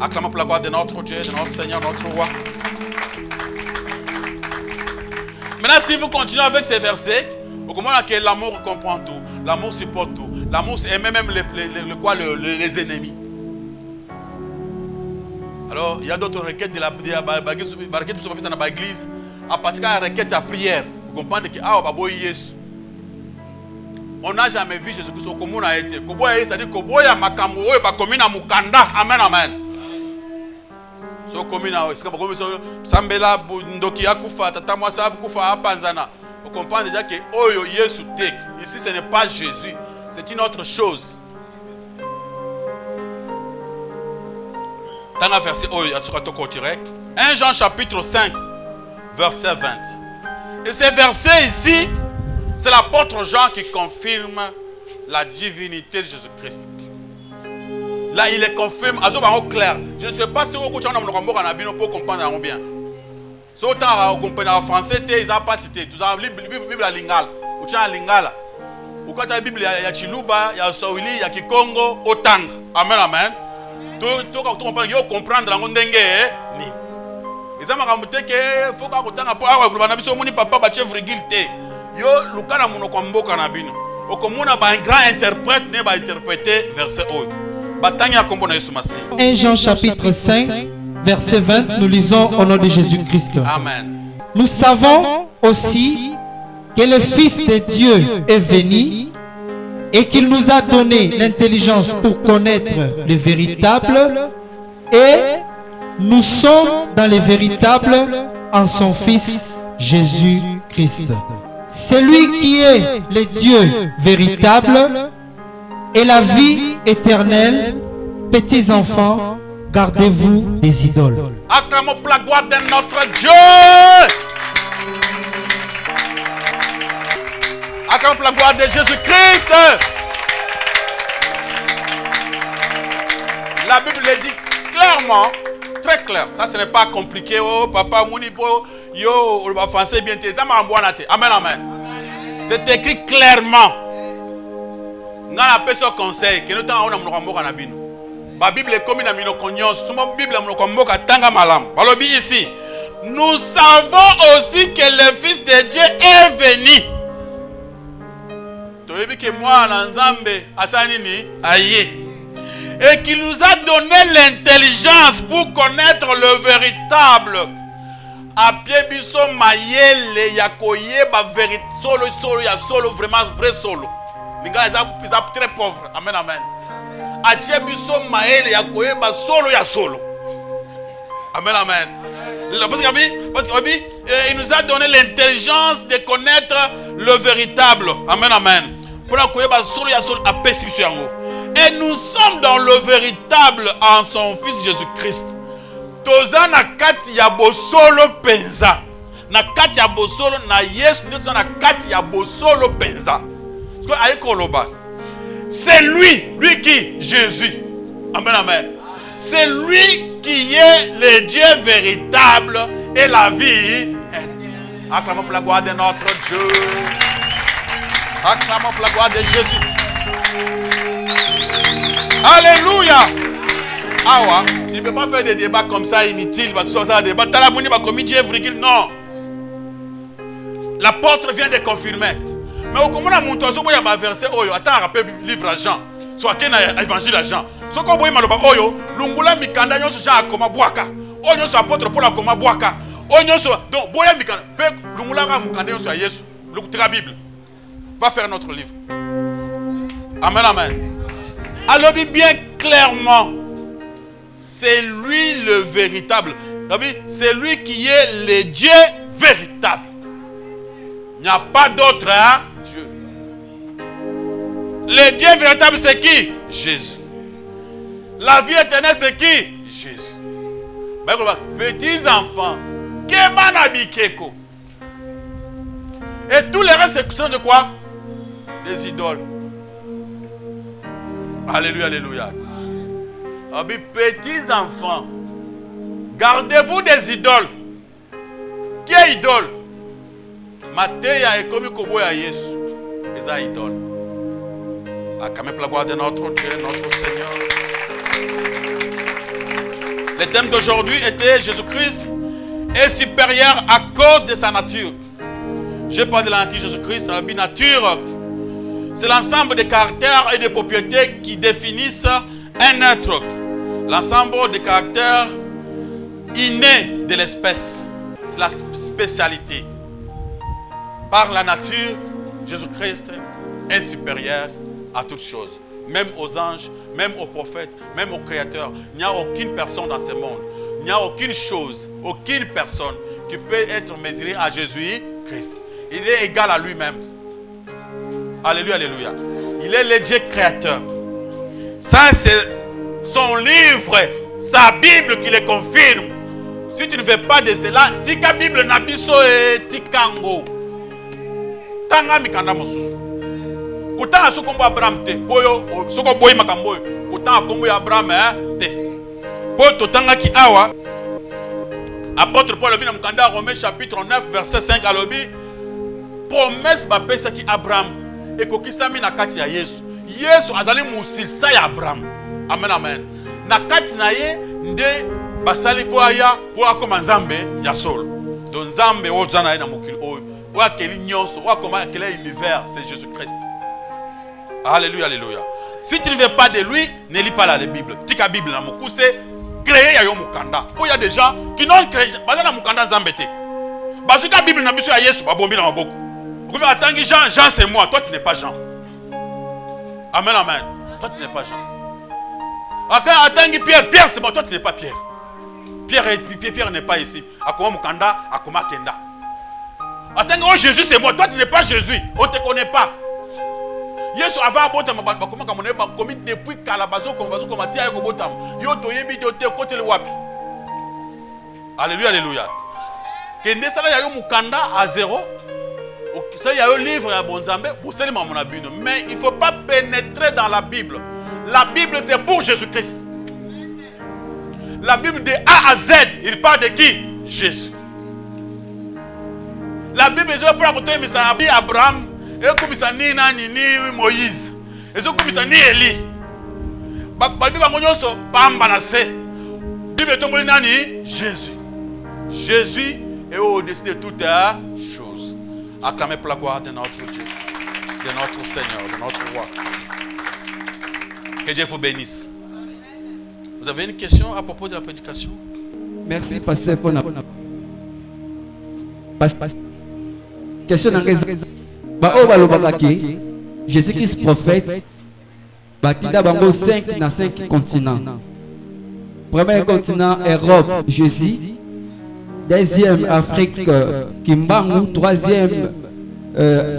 Acclamons pour la gloire de notre Dieu, de notre Seigneur, notre Roi. Maintenant, si vous continuez avec ces versets, vous comprenez que l'amour comprend tout, l'amour supporte tout, l'amour aime même les ennemis. Alors, il y a d'autres requêtes de l'église à partir de la requête à prière. Vous comprenez que on n'a jamais vu Jésus-Christ au commun a été. C'est-à-dire que amen, amen. So komina sambela ndoki akufa tata mwasa kufa apanzana. Vous comprenez déjà que oyo Yesu tek. Ici ce n'est pas Jésus, c'est une autre chose. Dans le verset 1 Jean chapitre 5 verset 20. Et ce verset ici, c'est l'apôtre Jean qui confirme la divinité de Jésus-Christ. Là, il est confirme, au clair. Je ne sais pas si vous avez pour comprendre bien. Si vous comprenez en français, ils n'ont pas cité. Vous avez la Bible à Lingala. Vous avez la Lingala. Vous avez la Bible à Chiluba, il y a Swahili, il y a Kikongo, Otang. Amen, amen. Tout comprendre en ndenge ni. Ils ont dit que faut qu'on tanga pour avoir biso moni papa ba chef rigilité. Yo lukana monoko mboka na bino. Okomona ba un grand interprète ne ba interpréter verset 1. Batanya kombo na Yesu Masi. 1 Jean chapitre 5 verset 20, nous lisons au nom de Jésus-Christ. Amen. Nous savons aussi que le Fils de Dieu est venu et qu'il nous a donné l'intelligence pour connaître le véritable et nous sommes dans les véritables en son Fils Jésus-Christ. C'est lui qui est le Dieu véritable et la vie éternelle. Petits enfants, gardez-vous des idoles. Acclamons pour la gloire de notre Dieu. Acclamons pour la gloire de Jésus-Christ. La Bible le dit clairement, très clair. Ça, ce n'est pas compliqué. Oh, papa, mounipo, yo, on va français bien. Amen, amen. C'est écrit clairement. Nous avons ce conseil que nous avons la Bible est comme une cognos. Bible ici. Nous savons aussi que le Fils de Dieu est venu. Que moi, et qu'il nous a donné l'intelligence pour connaître le véritable. A pied biso mayele yakoye ba vérité solo ya solo vraiment vrai solo. Les gars ils sont très pauvres. Amen amen. A pied biso mayele yakoye ba solo ya solo. Amen amen. Parce qu'il nous a donné l'intelligence de connaître le véritable. Amen amen. Pour la koye ba solo ya solo a pesi biso yango. Et nous sommes dans le véritable en son Fils Jésus-Christ. Toza na kati ya bosolo penza. Na kati ya bosolo na Yesu toza na kati ya bosolo penza. C'est lui qui Jésus. Amen amen. C'est lui qui est le Dieu véritable et la vie. Acclamons pour la gloire de notre Dieu. Acclamons pour la gloire de Jésus. Alléluia. Ah ouais, tu ne peux pas faire des débats comme ça inutiles. Non. L'apôtre vient de confirmer. Mais au comment on a verset oyo attends rappel livre à Jean. Soit qu'il a évangile à Jean. Ce qu'on voit maloba oyo, lungula mikanda nyoso Jean akoma boaka. Oyo so apôtre Paul akoma boaka. Oyo so donc boya mikanda pe lungula ka mukanda nyoso ya Yesu. La Bible va faire notre livre. Amen amen. Alors dit bien clairement, c'est lui le véritable. C'est lui qui est le Dieu véritable. Il n'y a pas d'autre Dieu. Le Dieu véritable c'est qui? Jésus. La vie éternelle c'est qui? Jésus. Petits enfants, et tous les restes sont de quoi? Des idoles. Alléluia, alléluia. Petits enfants, gardez-vous des idoles. Qui est idole? Matéya et comme Koboya Yesu. Les idoles. Acclamez pour la gloire de notre Dieu, notre Seigneur. Le thème d'aujourd'hui était Jésus-Christ est supérieur à cause de sa nature. Je parle de la nature de Jésus-Christ, la nature. C'est l'ensemble des caractères et des propriétés qui définissent un être. L'ensemble des caractères innés de l'espèce. C'est la spécialité. Par la nature, Jésus-Christ est supérieur à toutes choses. Même aux anges, même aux prophètes, même aux créateurs. Il n'y a aucune personne dans ce monde. Il n'y a aucune chose, aucune personne qui peut être mesurée à Jésus-Christ. Il est égal à lui-même. Alléluia, alléluia. Il est le Dieu créateur. Ça, c'est son livre, sa Bible qui le confirme. Si tu ne veux pas de cela, tika Bible nabiso et tikango. Tanga mikanda mosusu. Kutanga sokombo Abraham te. Boyo soko boy makamboyo. Kutanga kombo Abraham te. Poto tanga ki awa. Apôtre Paul lobi na mukanda Romains chapitre 9 verset 5 alobi. Promesse ba pesa ki Abraham. Ekokisami na kati ya Yesu. Yesu azali musisa ya Abraham. Amen amen. Na kati na ye nde basali ko aya po akoma nzambe ya solo. Do nzambe wo zana na mokili oyo. Wa keli nyonso, wa koma kele univers, c'est Jésus-Christ. Alléluia alléluia. Si tu ne veux pas de lui, ne lis pas la Bible. Tika Bible na mokuse créé ya yo mukanda. Oh il y a des gens qui n'ont créé bazana mukanda nzambe te. Bazika Bible na biso ya Yesu ba bombi na maboko. Vous attendez Jean, Jean c'est moi, toi tu n'es pas Jean. Amen, amen. Toi tu n'es pas Jean. Attends Pierre, Pierre c'est moi, toi tu n'es pas Pierre. Pierre n'est pas ici. Akoma Mukanda, Akoma Kenda. Attends, Jésus c'est moi. Toi tu n'es pas Jésus. On ne te connaît pas. Yesu avant abota bakoma kamone ba komi depuis kalabazo comme tia ko botam. Yo to yebi to te côté le wapi. Alléluia, alléluia. Kende sala ya yo Mukanda à 0. Ça y a un livre à Bonzambe, mais il ne faut pas pénétrer dans la Bible. La Bible c'est pour Jésus-Christ. La Bible de A à Z, il parle de qui? Jésus. La Bible c'est pour raconter Abraham, et comme ça ni Moïse, et comme ça ni Élie. Jésus. Jésus est au-dessus de toute chose. Acclamez pour la gloire de notre Dieu, de notre Seigneur, de notre Roi. Que Dieu vous bénisse. Vous avez une question à propos de la prédication? Merci, pasteur, pour la question. Jésus-Christ prophète, Batinda Bango 5 dans 5 continents. Premier continent, Europe, Jésus. Deuxième, Afrique, Kimbangu. Troisième,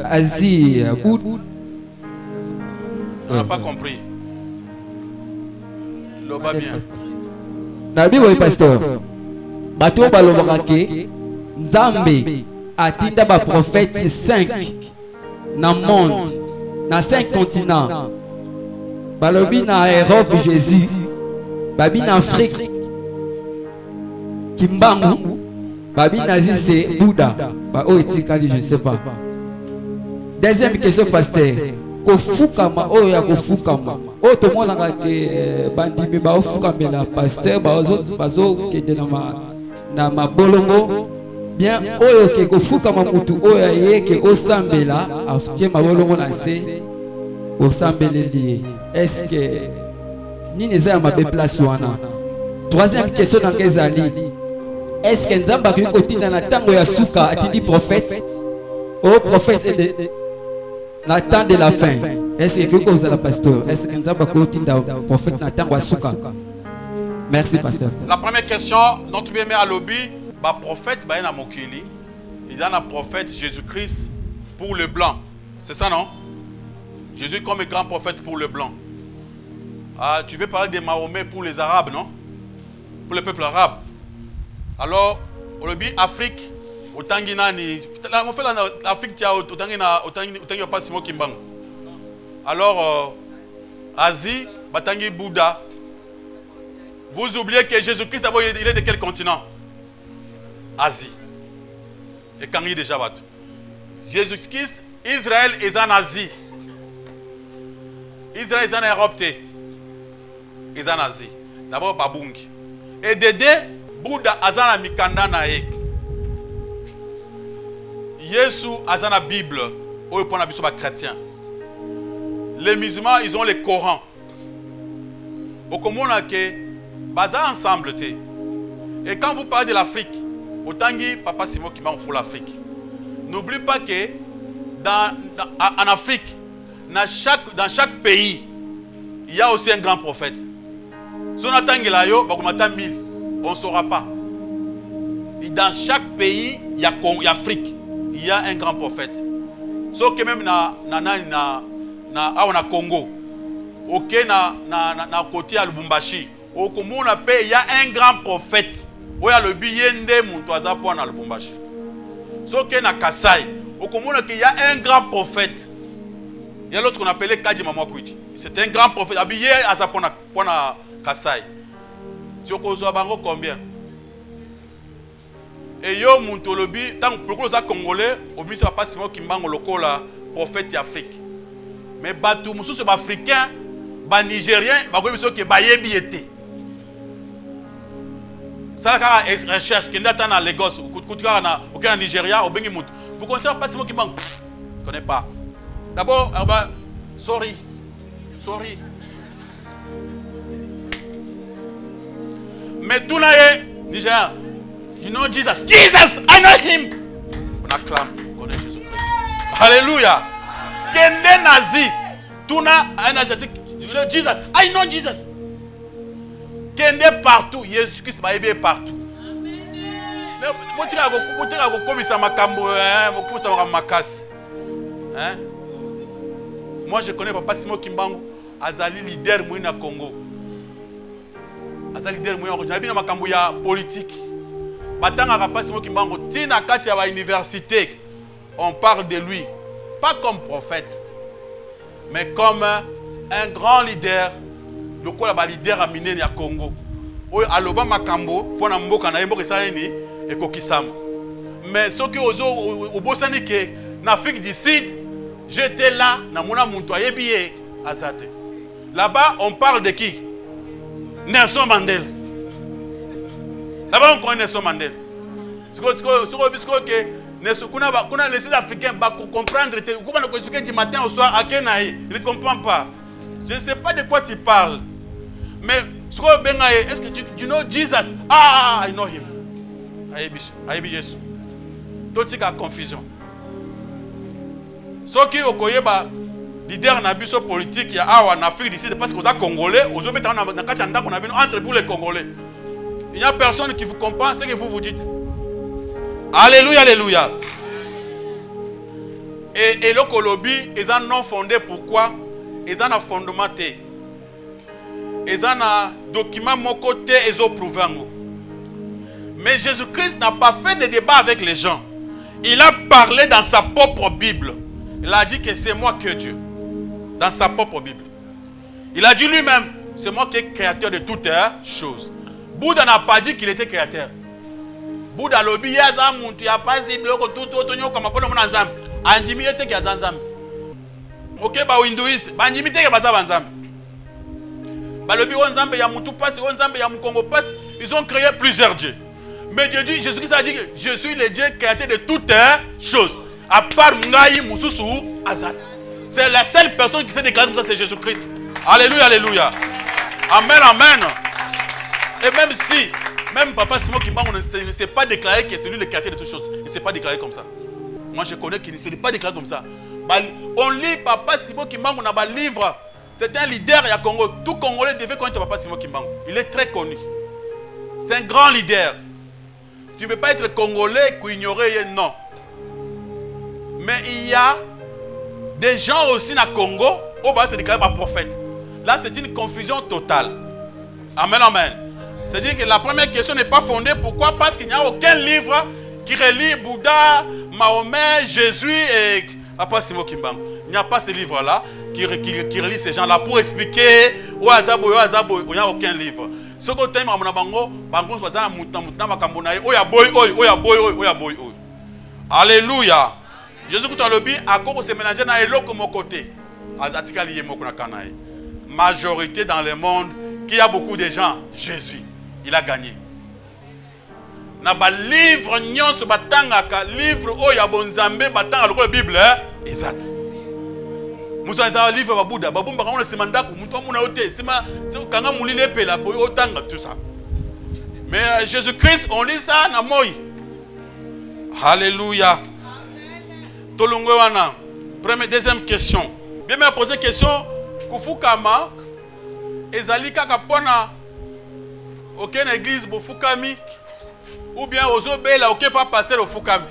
Asie, Boud. On n'a pas compris. Loba bien. Nabi oui, pasteur. Bato balobakake, Nzambe, atinda ba prophète 5 dans le monde, dans 5 continents. Balobi na Europe, Jésus. Babi na Afrique, Kimbangu. Babi Nazi c'est Bouddha. Bah oh etikali je ne sais pas. Deuxième question pasteur. Kofukama oh ya kofukama. Oh tout le monde a que bandimi ba ofukama la pasteur ba ozo kende na ma bolongo. Bien oh ke kofukama mutu oh ya ye ke osambela afike ma bolongo na se osambele lié. Est-ce que ni neza ma be place wana? Troisième question dans Kezali. Est-ce que Nzamba qui est dans la tango ya suka a-t-il prophète? Oh prophète de la temps de la fin. Est-ce que vous avez la pasteur? Est-ce que Nzamba qui est dans le prophète dans la tango ya suka? Merci pasteur. La première question, notre bien à lobby, bah prophète bah na mokili. Il y a un prophète Jésus-Christ pour le blanc. C'est ça non? Jésus comme grand prophète pour le blanc. Ah, tu veux parler de Mahomet pour les Arabes, non? Pour le peuple arabe. Alors, au lobby Afrique, au Tanginani, on fait l'Afrique, au Tangi pas Simon Kimbangu. Alors, Asie, Batangi Bouddha. Vous oubliez que Jésus-Christ, d'abord, il est de quel continent? Asie. Et quand il est déjà battu. Jésus-Christ, Israël est en Asie. Israël est en Europe. Ils sont en Asie. D'abord, Babungi. Et Dédé, Bouddha azana mikanda na ek. Yesu azana Bible. Ou pour la biso ba chrétien. Les musulmans, ils ont le Coran. Au komona ke baza ensemble te. Et quand vous parlez de l'Afrique, autant que Papa Simon qui m'a pour l'Afrique. N'oublie pas que en Afrique, dans chaque pays, il y a aussi un grand prophète. Si on attend que là, on attend 1000. On ne saura pas. Et dans chaque pays, il y a Afrique. Il y a un grand prophète. Sauf que même na Congo, ok na côté à Lubumbashi, au Congo il y a un grand prophète. Il y a le billet Muntoaza pour na Lubumbashi. Sauf que na Kasai, au Congo il y a un grand prophète. Il y a l'autre qu'on appelait Kaji Mamwakwiti. C'est un grand prophète. Habillé à sa pour na Kasai. Tu as combien? Et yo Muntolobi, tant que les Congolais, au milieu de pas Simon Kimbangu lokola prophète d'Afrique. Mais batou musu c'est africain, ba nigérien, ba ko biso ke ba yebi été. Ça la recherche qui ndata na Lagos, kutuka na au Nigeria, au bengi mutu. Vous connaissez pas Simon Kimbangu? Je connais pas. D'abord, sorry. Mais tout là Nigeria. You know Jesus. Jesus, I know him. On acclame, on connaît Jésus-Christ. Alléluia. Kende nazi. Tuna un asiatique. Jesus, I know Jesus. Kende partout. Jésus-Christ m'a aidé partout. Moi je connais Papa Simon Kimbangu, azali leader mouina Congo. Azali leader mouina Congo. J'habite dans ma cambuya politique. Batanga Papa Simon Kimbangu, tina kati à l'université, on parle de lui, pas comme prophète, mais comme un grand leader, le quoi la leader à miner ya Congo. Oyo aloba makambo pona mboka na mboka saini et kokisama. Mais ce que au bosani que en Afrique du Sud, j'étais là na mona muntu ayebiye azate. Là-bas on parle de qui? Nelson Mandela. Là-bas on connaît Nelson Mandela. Ce que les Sud-Africains vont comprendre comment on explique du matin au soir à Kenaï, ils ne comprennent pas. Je ne sais pas de quoi tu parles. Mais est-ce que tu know Jesus? Ah, I know him. Ayebi Yesu. Tout est confusion. Ce qui est leader na biso politique en Afrique d'ici, parce que vous êtes Congolais, vous êtes entre vous les Congolais. Il n'y a personne qui vous comprend ce que vous dites. Alléluia, alléluia. Et le Colobi, ils ont non fondé pourquoi? Ils ont un fondement. Ils ont un document mon côté, ils ont prouvé. Mais Jésus-Christ n'a pas fait de débat avec les gens. Il a parlé dans sa propre Bible. Il a dit que c'est moi que Dieu. Dans sa propre Bible. Il a dit lui-même, c'est moi qui est créateur de toutes choses. Bouddha n'a pas dit qu'il était créateur. Bouddha lobi yaza muntu ya pasi bloko tout tonyo kama pona mona nzambe. Andimi yete ki azanzambe. OK ba hinduiste, ba ndimi te ke baza banzambe. Ba lobi on nzambe ya mutu pasi, on nzambe ya mukongo pasi, ils ont créé plusieurs dieux. Mais Dieu dit, Jésus-Christ a dit que je suis le Dieu créateur de toutes choses. À part Ngai Mususu Azat. C'est la seule personne qui s'est déclarée comme ça, c'est Jésus-Christ. Alléluia, alléluia. Amen, amen. Et même si, même Papa Simon Kimbangu ne s'est pas déclaré que c'est lui le créateur de toutes choses. Il ne s'est pas déclaré comme ça. Moi je connais qu'il ne s'est pas déclaré comme ça. On lit Papa Simon Kimbangu dans un livre. C'est un leader à Congo. Tout Congolais devait connaître Papa Simon Kimbangu. Il est très connu. C'est un grand leader. Tu ne peux pas être Congolais et ignorer, non. Mais il y a des gens aussi dans le Congo où va se déclarer par prophète. Là, c'est une confusion totale. Amen, amen. C'est-à-dire que la première question n'est pas fondée. Pourquoi? Parce qu'il n'y a aucun livre qui relie Bouddha, Mahomet, Jésus et Papa Simon Kimbangu. Il n'y a pas ce livre-là qui relie ces gens-là pour expliquer où Azabo, il n'y a aucun livre. Ce que tu as dit, alléluia. Jésus a dit, à cause se mélanger dans l'autre côté. Majorité dans le monde, qui a beaucoup de gens, Jésus, il a gagné. Na ba livre nyon se batanga livre o ya bonzambe batanga le Bible exact. Musa za livre ba Bouddha ba bumba kana semanda ku muto muna ote sima kanga mulile pela boy otanga tout ça. Mais Jésus-Christ on lit ça na moi. Alléluia. Tolongwe wana. Deuxième question. Bien me poser question kufukama ezali kaka pona aucune église bofukami ou bien ozobela oké pas passer au fukami.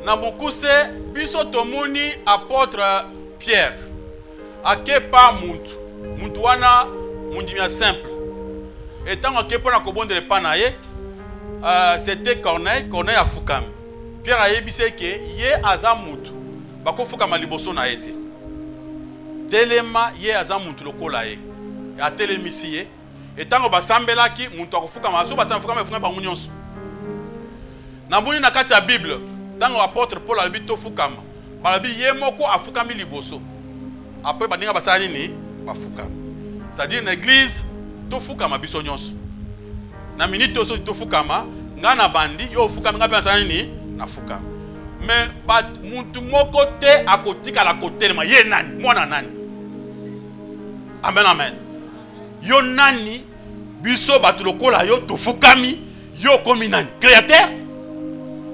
Na bokuse biso tomoni apôtre Pierre. Ake pa muntu wana mundimia simple. Et tant que pona kobondele panaye c'était Corneille a fukami. Pierre a yebise ke ye aza muntu bakofukama liboso na ete. Telema ye aza muntu lokola ye. A telemisi ye. Et tant que basambela ki muntu akofukama so basambela fukama bango nyonso. Na moni na kati ya Bible, tant que apôtre Paul a bito fukama. Balabi ye moko afukami liboso. Après baninga basali ni bafukama. C'est-à-dire une église to fukama biso nyonso. Na minute so to fukama, ngana bandi yo fukama ngapi basali ni na fukama. Mais muntu moko te akotika la côté ma ye nani, mwana nani. Amen amen. Yo nani biso batulokola yo tofukami yo komi nani créateur.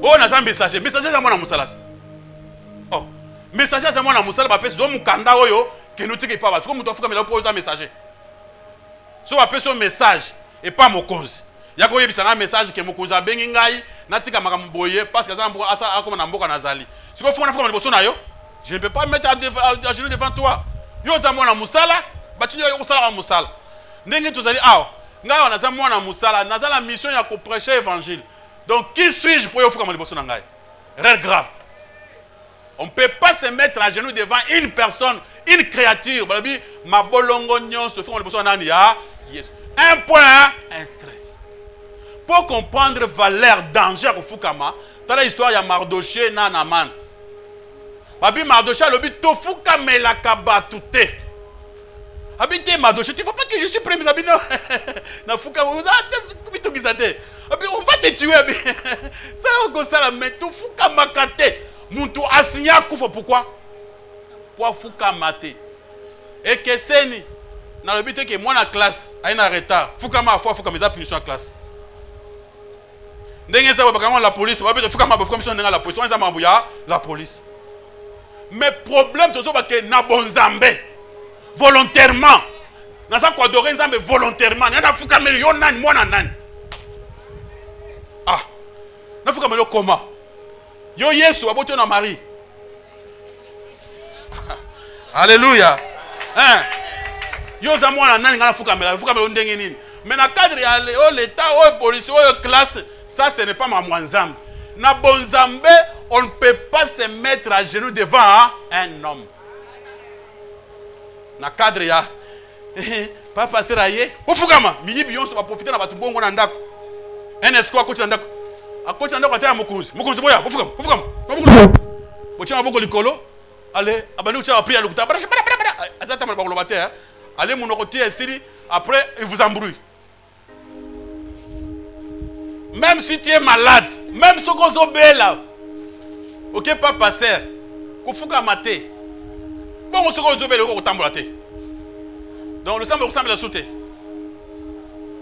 Oh na messager za mwana musalasi. Oh messager za mwana musala ba pesi zo mukanda oyo ke nutiki pa ba ko muto fukami la po za messager. So ba pesi message et pas mokonzi. Ya ko yebisa un message que mokoza bengi ngai natika makambo boye parce que ça asa akoma na mboka nazali. Siko funa funa liboso na yo. Je ne peux pas me mettre à genoux devant toi. Yo za mwana musala, bati yo ko sala musala. Ndenge tozali awa. Ngai wana za mwana musala, nazala mission ya ko prêcher évangile. Donc qui suis-je pour yo fuka liboso na ngai? Erreur grave. On ne peut pas se mettre à genoux devant une personne, une créature. Ma bolongo nyonso fuka liboso na nani ya Yes. Un point, un trait. Pour comprendre valeur, danger au Fukama, dans l'histoire, il y a Mardoché, Nanaman. Babi Mardoché, le but, to Fukame la kabatute. Habité Mardoché, tu ne vois pas que je suis premier, Babi non. Na Fukama, on va te tuer. Ça va ça la mais to Fukama kate. Muntu asigna kufa pourquoi? Pour Fukama te. Et que c'est ni. Dans le but que moi en classe, il y a un retard. Fukama Fukama a punition en classe. La police, la police. Mais problème, c'est que na bonzambe volontairement. Na sa quoi adorer nzambe volontairement. Na Fukama yo nan moi nan. Ah. Na Fukama yo comment? Yo Yesu aboto na Marie. Alléluia. Hein? Yo za mwana nani ngana Fukama ndenge nini? Mais na cadre ya l'état ou police ou classe. Ça, ce n'est pas ma mwanzambe. Na bonzambe, on ne peut pas se mettre à genoux devant un homme. Na cadre ya, papa seraye, ofukama, miyi biyonso va profiter na batu bongo na ndako. Un escroc côté na ndako. A côté na ndako ata mukuzi. Mukuzi boya, ofukama. Botia maboko likolo. Allez, abali ucha prier lukuta. Azata maboko lobate. Allez monoko tie esili, après il vous embrouille. Même si tu es malade, même si tu es là, ok, pas passer, il faut que tu bon, si tu es là, donc le sang ressemble à la sauter.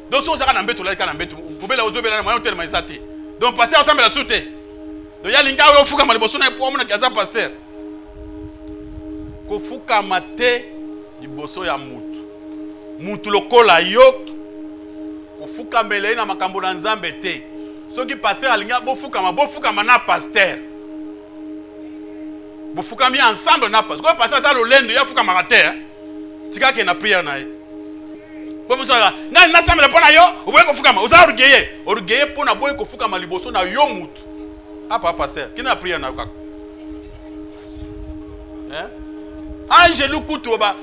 Donc si on s'arrête en bête, on va donc passer ensemble à la sauter. Donc il y a l'inga où il faut que tu aies un pasteur. Il faut que tu aies un moutou. Moutou le kola yok. Fuka mbele na makambo na nzambe te. Soki pasteur alinga bofukama na pasteur. Bofukami ensemble na pasteur. Ko pasteur ça lolendo ya fuka marater. Tika ke na prière na ye. Ko musa na samela pona yo, oboye ko fukama. Oza orugeye pona boye ko fukama liboso na yo mutu. Apa pasteur, kina prière na kaka. Hein? Angelo kutu ba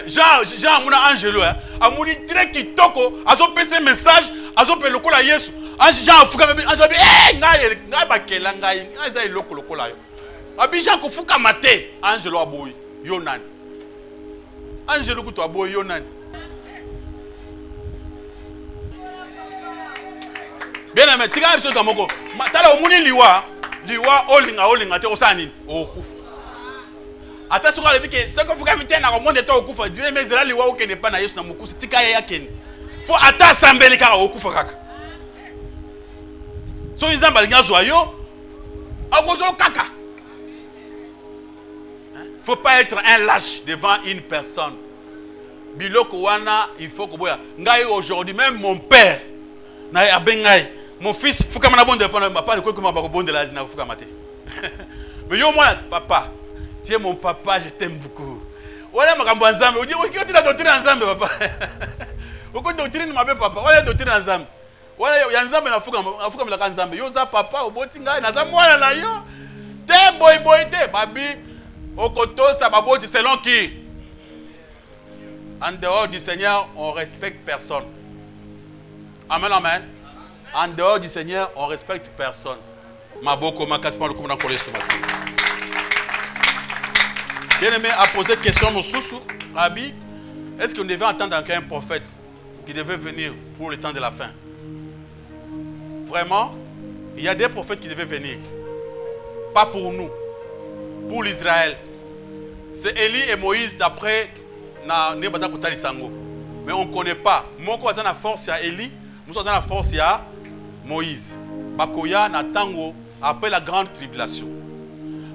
Jean muna Angelo amuni direct kitoko azopesa message azopela lokola Yesu Jean fuka azobi ngai bakela ngai za iloko lokola yo abi Jean ko fuka mate Angelo aboyi yo nani Angelo kutu aboyi yo nani bien aimé tika biso kamoko tala omuni liwa olinga te osani okufu. Attention à l'époque, ce que vous avez dit dans le monde est au coup, mais c'est là les gens qui ne pas na Yesu na mukusi tika ya ken. Pour ata sambeli ka au coup kaka. So ils amba linga zo yo, agozo kaka. Faut pas être un lâche devant une personne. Biloko wana, il faut que boya. Ngai aujourd'hui même mon père na abengai, mon fils fuka mana bonde pas le quoi que ma bonde la na fuka maté. Mais yo moi papa tu es mon papa, je t'aime beaucoup. Voilà ma cambo-nzambe. Tu dis la doctrine ensemble, papa. Pourquoi doctrine ma papa? Voilà doctrine ensemble. Voilà ya nzambe na fuka la nzambe. Yo za papa oboti ngai na za mwana na yo. Te boy te babi. Okoto sa baboti selon qui? En dehors du Seigneur, on respecte personne. Amen amen. En dehors du Seigneur, on respecte personne. Maboko makaspa le commandant pour les soumasi. Bien-aimé a posé question au Soussou, Rabbi, est-ce qu'on devait attendre qu'un prophète qui devait venir pour le temps de la fin? Vraiment, il y a des prophètes qui devaient venir. Pas pour nous, pour l'Israël. C'est Élie et Moïse d'après Nebata Koutali Sango. Mais on ne connaît pas. Moi, quand on a la force à Élie, nous avons la force à Moïse. Bakoya na tango après la grande tribulation.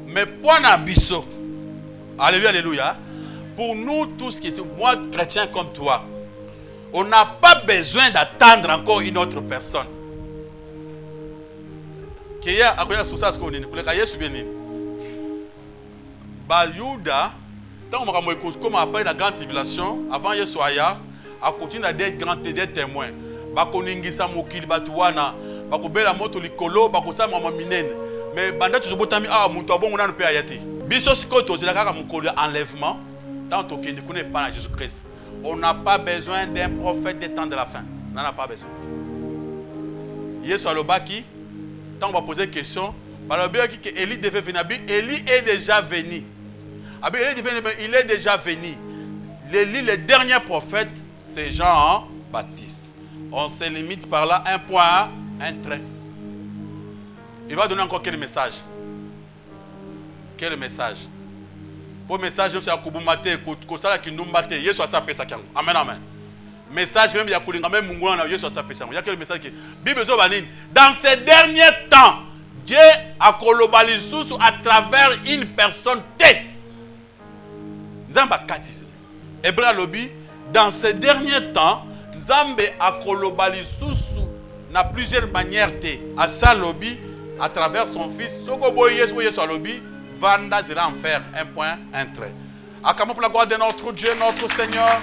Mais pour Nabiso, alléluia, alléluia. Pour nous tous qui sommes, moi chrétien comme toi, On n'a pas besoin d'attendre encore une autre personne. Kéya akoya sousa ce qu'on dit. Pour les cahiers souvenirs. Ba Yuda, tant que comme après la grande tribulation, avant Yesoaya, a continué d'être grand des témoins. Ba koningisa mokili batuwana, ba kobela moto likolo, ba kosa mama minene. Mais banda tu zobotami ah muntu abongo na pe ayati. Biso siko tozela kaka mokolo enlèvement, tant que ne connaît pas Jésus-Christ. On n'a pas besoin d'un prophète des temps de la fin. On n'en a pas besoin. Yesu alobaki, tant on va poser question, balobaki que Élie devait venir. Élie est déjà venu. Il est déjà venu. Élie, le dernier prophète, c'est Jean-Baptiste. On se limite par là, un point, un trait. Il va donner encore quel message? Quel message? Pour le message, c'est à Koubumate, Kosala Kindumbate, Yesu a sa pesa kiango. Amen, amen. Message même, il y a Koulinga, même Mungouana, Yesu a sa pesa. Il y a quel message qui Bible Zobanine. Dans ces derniers temps, Dieu a kolobali sous à travers une personne T. Zamba Kati. Hébreu lobby, dans ces derniers temps, Zambe a kolobali sous na plusieurs manières T. À sa lobby, à travers son fils, Sokobo Yesu Yesu lobby. Vanda zera en faire un point, un trait. Acclamons pour la gloire de notre Dieu, notre Seigneur.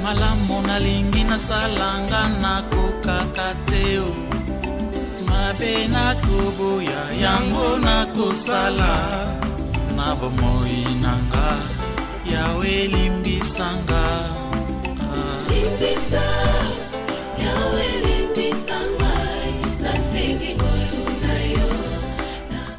Malamu nalingi nasalanga nakokaka teo mabe nakoboya yango nakosala na bomoi nanga yawe limbisanga limbisa